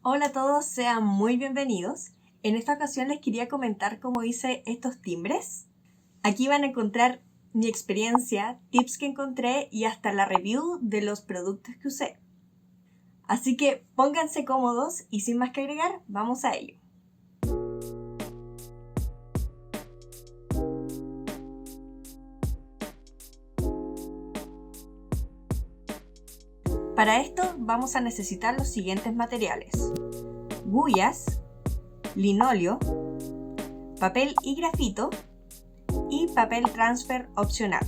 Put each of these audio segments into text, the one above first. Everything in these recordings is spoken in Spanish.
Hola a todos, sean muy bienvenidos. En esta ocasión les quería comentar cómo hice estos timbres. Aquí van a encontrar mi experiencia, tips que encontré y hasta la review de los productos que usé. Así que pónganse cómodos y sin más que agregar, vamos a ello. Para esto vamos a necesitar los siguientes materiales: guyas, linóleo, papel y grafito y papel transfer opcional.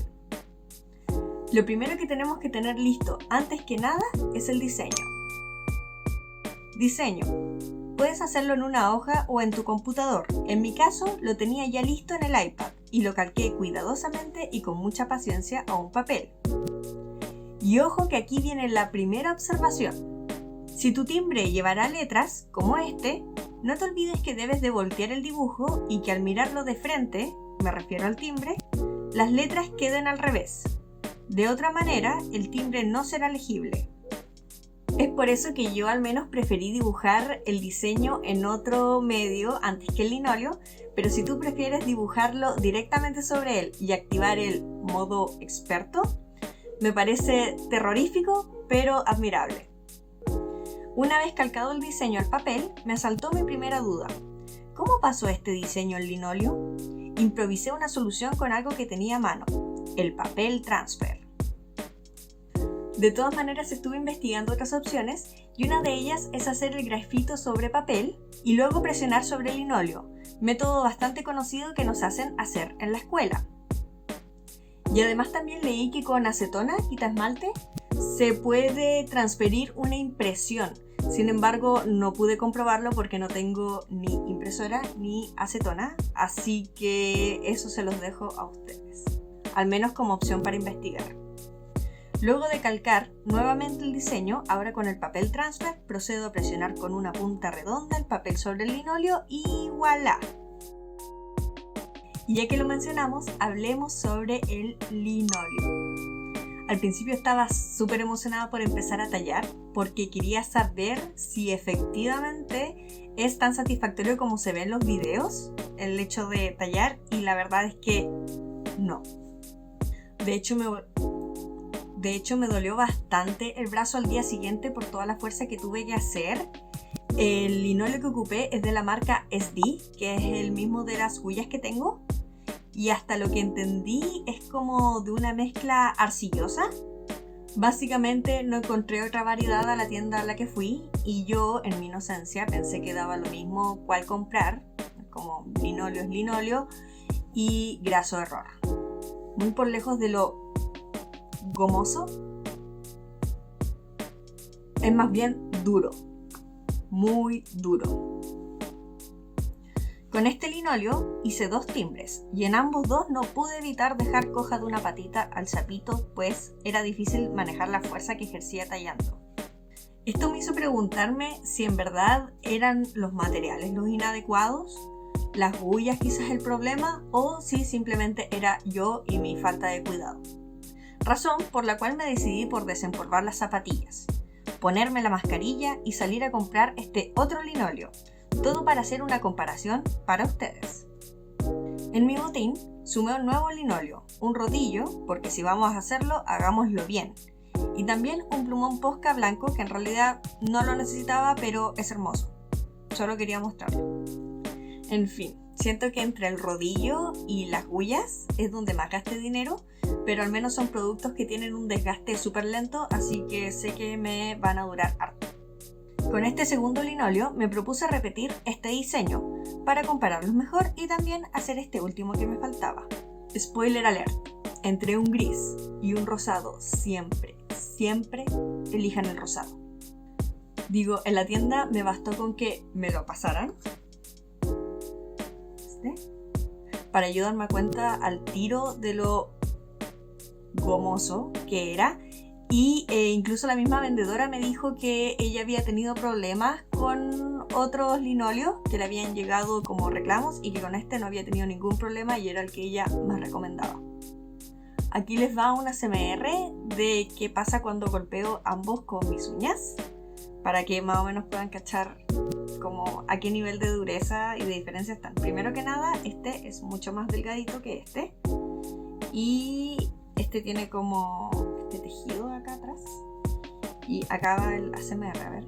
Lo primero que tenemos que tener listo antes que nada es el diseño. Diseño. Puedes hacerlo en una hoja o en tu computador. En mi caso lo tenía ya listo en el iPad y lo calqué cuidadosamente y con mucha paciencia a un papel. Y ojo que aquí viene la primera observación. Si tu timbre llevará letras, como este, no te olvides que debes de voltear el dibujo y que al mirarlo de frente, me refiero al timbre, las letras queden al revés. De otra manera, el timbre no será legible. Es por eso que yo al menos preferí dibujar el diseño en otro medio antes que el linóleo, pero si tú prefieres dibujarlo directamente sobre él y activar el modo experto, me parece terrorífico, pero admirable. Una vez calcado el diseño al papel, me asaltó mi primera duda. ¿Cómo pasó este diseño al linóleo? Improvisé una solución con algo que tenía a mano, el papel transfer. De todas maneras estuve investigando otras opciones y una de ellas es hacer el grafito sobre papel y luego presionar sobre el linóleo, método bastante conocido que nos hacen hacer en la escuela. Y además también leí que con acetona, quita esmalte, se puede transferir una impresión. Sin embargo, no pude comprobarlo porque no tengo ni impresora ni acetona, así que eso se los dejo a ustedes, al menos como opción para investigar. Luego de calcar nuevamente el diseño, ahora con el papel transfer, procedo a presionar con una punta redonda el papel sobre el linóleo y ¡voilá! Y ya que lo mencionamos, hablemos sobre el linóleo. Al principio estaba súper emocionada por empezar a tallar porque quería saber si efectivamente es tan satisfactorio como se ve en los videos el hecho de tallar, y la verdad es que no. De hecho me dolió bastante el brazo al día siguiente por toda la fuerza que tuve que hacer. El linóleo que ocupé es de la marca SD, que es el mismo de las guyas que tengo. Y hasta lo que entendí es como de una mezcla arcillosa. Básicamente no encontré otra variedad a la tienda a la que fui y yo en mi inocencia pensé que daba lo mismo cuál comprar, como linóleo es linóleo y graso error. Muy por lejos de lo gomoso, es más bien duro, muy duro. Con este linóleo hice 2 timbres y en ambos dos no pude evitar dejar coja de una patita al sapito, pues era difícil manejar la fuerza que ejercía tallando. Esto me hizo preguntarme si en verdad eran los materiales los inadecuados, las guyas quizás el problema, o si simplemente era yo y mi falta de cuidado. Razón por la cual me decidí por desempolvar las zapatillas, ponerme la mascarilla y salir a comprar este otro linóleo. Todo para hacer una comparación para ustedes. En mi botín sumé un nuevo linóleo, un rodillo, porque si vamos a hacerlo, hagámoslo bien. Y también un plumón Posca blanco que en realidad no lo necesitaba, pero es hermoso. Solo quería mostrarlo. En fin, siento que entre el rodillo y las guyas es donde más gasté dinero, pero al menos son productos que tienen un desgaste súper lento, así que sé que me van a durar harto. Con este segundo linóleo me propuse repetir este diseño para compararlos mejor y también hacer este último que me faltaba. Spoiler alert, entre un gris y un rosado siempre elijan el rosado. Digo, en la tienda me bastó con que me lo pasaran para yo darme cuenta al tiro de lo gomoso que era. Y incluso la misma vendedora me dijo que ella había tenido problemas con otros linóleos que le habían llegado como reclamos y que con este no había tenido ningún problema y era el que ella más recomendaba. Aquí les va una ASMR de qué pasa cuando golpeo ambos con mis uñas. para que más o menos puedan cachar como a qué nivel de dureza y de diferencia están. Primero que nada, este es mucho más delgadito que este, y este tiene como este tejido acá atrás, y acá va el ASMR, a ver.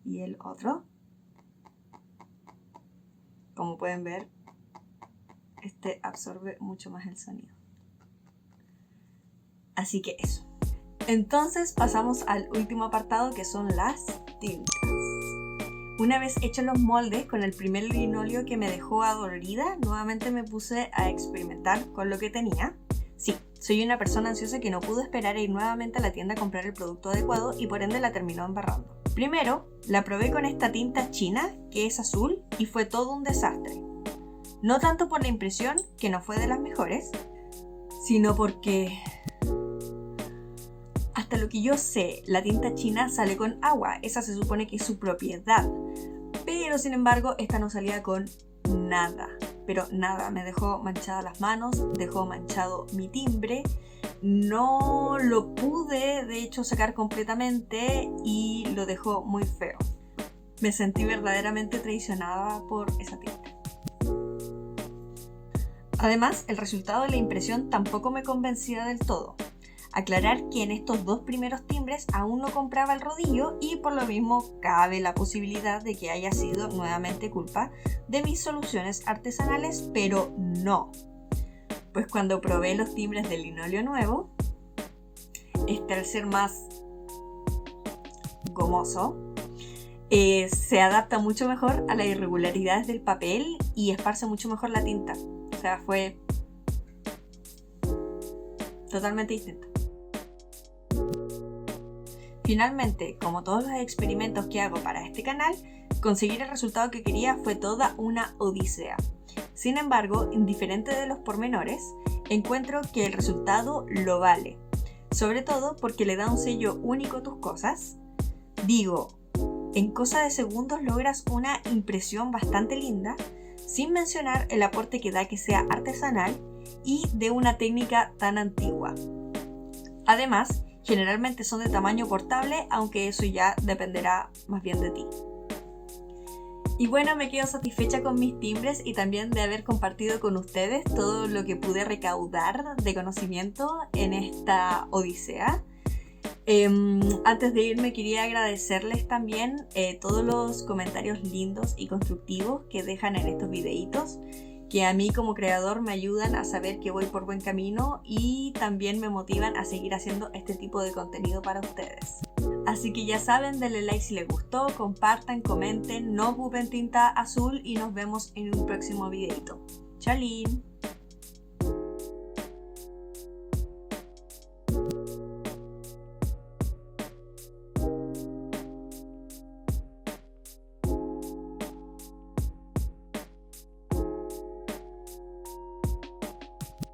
Y el otro, como pueden ver, este absorbe mucho más el sonido. Así que eso. Entonces pasamos al último apartado, que son las tintas. Una vez hechos los moldes con el primer linóleo que me dejó adolorida, nuevamente me puse a experimentar con lo que tenía. Sí, soy una persona ansiosa que no pudo esperar a ir nuevamente a la tienda a comprar el producto adecuado y por ende la terminó embarrando. Primero, la probé con esta tinta china, que es azul, y fue todo un desastre. No tanto por la impresión, que no fue de las mejores, sino porque, hasta lo que yo sé, la tinta china sale con agua. Esa se supone que es su propiedad. Pero sin embargo, esta no salía con nada. Pero nada, me dejó manchadas las manos, dejó manchado mi timbre. No lo pude, de hecho, sacar completamente y lo dejó muy feo. Me sentí verdaderamente traicionada por esa tinta. Además, el resultado de la impresión tampoco me convencía del todo. Aclarar que en estos dos primeros timbres aún no compraba el rodillo y por lo mismo cabe la posibilidad de que haya sido nuevamente culpa de mis soluciones artesanales, pero no. Pues cuando probé los timbres del linóleo nuevo, al ser más gomoso, se adapta mucho mejor a las irregularidades del papel y esparce mucho mejor la tinta. O sea, fue totalmente distinto. Finalmente, como todos los experimentos que hago para este canal, conseguir el resultado que quería fue toda una odisea. Sin embargo, indiferente de los pormenores, encuentro que el resultado lo vale. Sobre todo porque le da un sello único a tus cosas. Digo, en cosa de segundos logras una impresión bastante linda, sin mencionar el aporte que da que sea artesanal y de una técnica tan antigua. Además, generalmente son de tamaño portable, aunque eso ya dependerá más bien de ti. Y bueno, me quedo satisfecha con mis timbres y también de haber compartido con ustedes todo lo que pude recaudar de conocimiento en esta odisea. Antes de irme quería agradecerles también todos los comentarios lindos y constructivos que dejan en estos videitos, que a mí como creador me ayudan a saber que voy por buen camino y también me motivan a seguir haciendo este tipo de contenido para ustedes. Así que ya saben, denle like si les gustó, compartan, comenten, no ocupen tinta azul y nos vemos en un próximo videito. ¡Chalín!